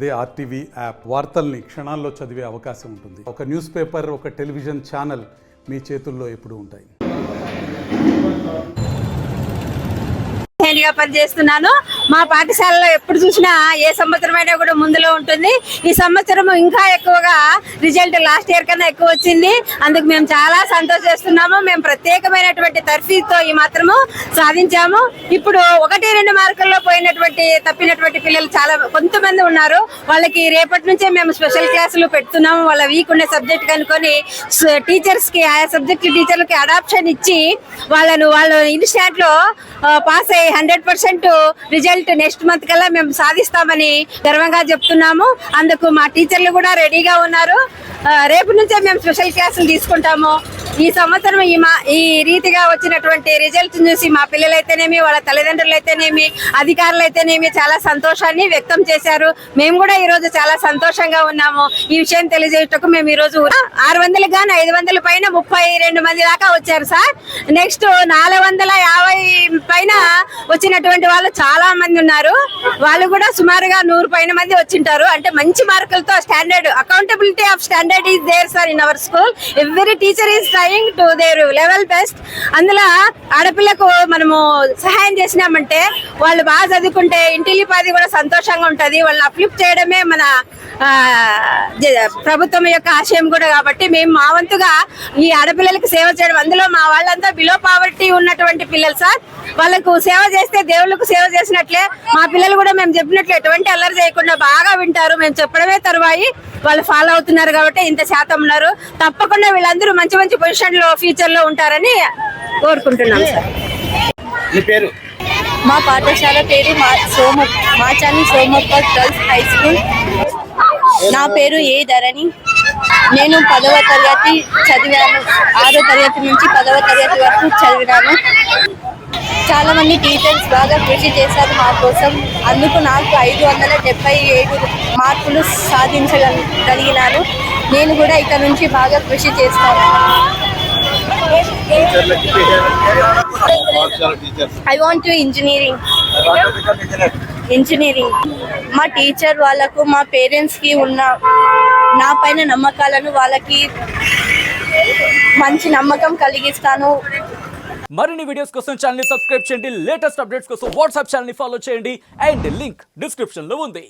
అదే RTV app వార్తల్ని క్షణాల్లో చదివే అవకాశం ఉంటుంది. ఒక న్యూస్ పేపర్, ఒక టెలివిజన్ ఛానల్ మీ చేతుల్లో ఎప్పుడూ ఉంటాయి. పనిచేస్తున్నాను. మా పాఠశాలలో ఎప్పుడు చూసినా ఏ సంవత్సరం అయినా కూడా ముందులో ఉంటుంది. ఈ సంవత్సరం ఇంకా ఎక్కువగా రిజల్ట్ లాస్ట్ ఇయర్ కన్నా ఎక్కువ వచ్చింది. అందుకు మేము చాలా సంతోషిస్తున్నాము. మేము ప్రత్యేకమైనటువంటి తర్ఫీదుతో ఈ మాత్రము సాధించాము. ఇప్పుడు 1-2 మార్కుల్లో తప్పినటువంటి పిల్లలు చాలా కొంతమంది ఉన్నారు. వాళ్ళకి రేపటి నుంచే మేము స్పెషల్ క్లాసులు పెడుతున్నాము. వాళ్ళ వీక్ ఉండే సబ్జెక్ట్ కనుకొని టీచర్స్ కి, ఆయా సబ్జెక్ట్ టీచర్లకి అడాప్షన్ ఇచ్చి వాళ్ళు ఇన్స్టాంట్ లో పాస్ అయ్యి 100% రిజల్ట్ నెక్స్ట్ మంత్ కల్లా మేము సాధిస్తామని గర్వంగా చెప్తున్నాము. అందుకు మా టీచర్లు కూడా రెడీగా ఉన్నారు. రేపు నుంచే మేము స్పెషల్ క్లాసులు తీసుకుంటాము. ఈ సంవత్సరం ఈ రీతిగా వచ్చినటువంటి రిజల్ట్ చూసి మా పిల్లలైతేనేమి, వాళ్ళ తల్లిదండ్రులు అయితేనేమి, అధికారులు అయితేనేమి చాలా సంతోషాన్ని వ్యక్తం చేశారు. మేము కూడా ఈ రోజు చాలా సంతోషంగా ఉన్నాము. ఈ విషయం తెలియజేయటకు మేము ఈ రోజు 600 గాను 500 పైన 32 మంది దాకా వచ్చారు సార్. నెక్స్ట్ 450 పైన వచ్చినటువంటి వాళ్ళు చాలా మంది ఉన్నారు. వాళ్ళు కూడా సుమారుగా 100 పైన మంది వచ్చింటారు. అంటే మంచి మార్కులతో standard accountability of standard is there sir in our school. Every teacher is trying to their level best. అందులో ఆడపిల్లకు మనము సహాయం చేసినామంటే వాళ్ళు బాగా చదువుకుంటే ఇంటిల్లిపాది కూడా సంతోషంగా ఉంటది. వాళ్ళని అప్లిఫ్ట్ చేయడమే మన ప్రభుత్వం యొక్క ఆశయం కూడా. కాబట్టి మేము మా వంతుగా ఈ ఆడపిల్లలకు సేవ చేయడం, అందులో మా వాళ్ళంతా బిలో పావర్టీ ఉన్నటువంటి పిల్లలు సార్. వాళ్ళకు సేవ చేస్తే దేవుళ్ళకు సేవ చేసినట్లే. మా పిల్లలు కూడా మేము చెప్పినట్లు ఎటువంటి అల్లరి చేయకుండా బాగా వింటారు. మేము చెప్పడమే తరువాయి వాళ్ళు ఫాలో అవుతున్నారు. కాబట్టి ఇంత శాతం ఉన్నారు. తప్పకుండా వీళ్ళందరూ మంచి మంచి పొజిషన్ లో ఫ్యూచర్ లో ఉంటారని కోరుకుంటున్నాం సార్. మా పాఠశాల పేరు Machani Somappa girls high school. నా పేరు ఏ ధరణి. నేను 10వ తరగతి చదివాను. 6వ తరగతి నుంచి 10వ తరగతి వరకు చదివినాను. చాలా మంది టీచర్స్ బాగా కృషి చేశారు మా కోసం. అందుకు నాకు 577 మార్కులు సాధించగలిగినాను. నేను కూడా ఇక్కడ నుంచి బాగా కృషి చేస్తాను. I want to engineering. మా టీచర్ వాళ్ళకు, మా పేరెంట్స్ కి ఉన్న నా పైన నమ్మకాలను వాళ్ళకి మంచి నమ్మకం కలిగిస్తాను. మరిన్ని వీడియోస్ కోసం ఛానల్ ని సబ్స్క్రైబ్ చేయండి. లేటెస్ట్ అప్డేట్స్ కోసం వాట్సాప్ ఛానల్ ని ఫాలో చేయండి. అండ్ లింక్ డిస్క్రిప్షన్ లో ఉంది.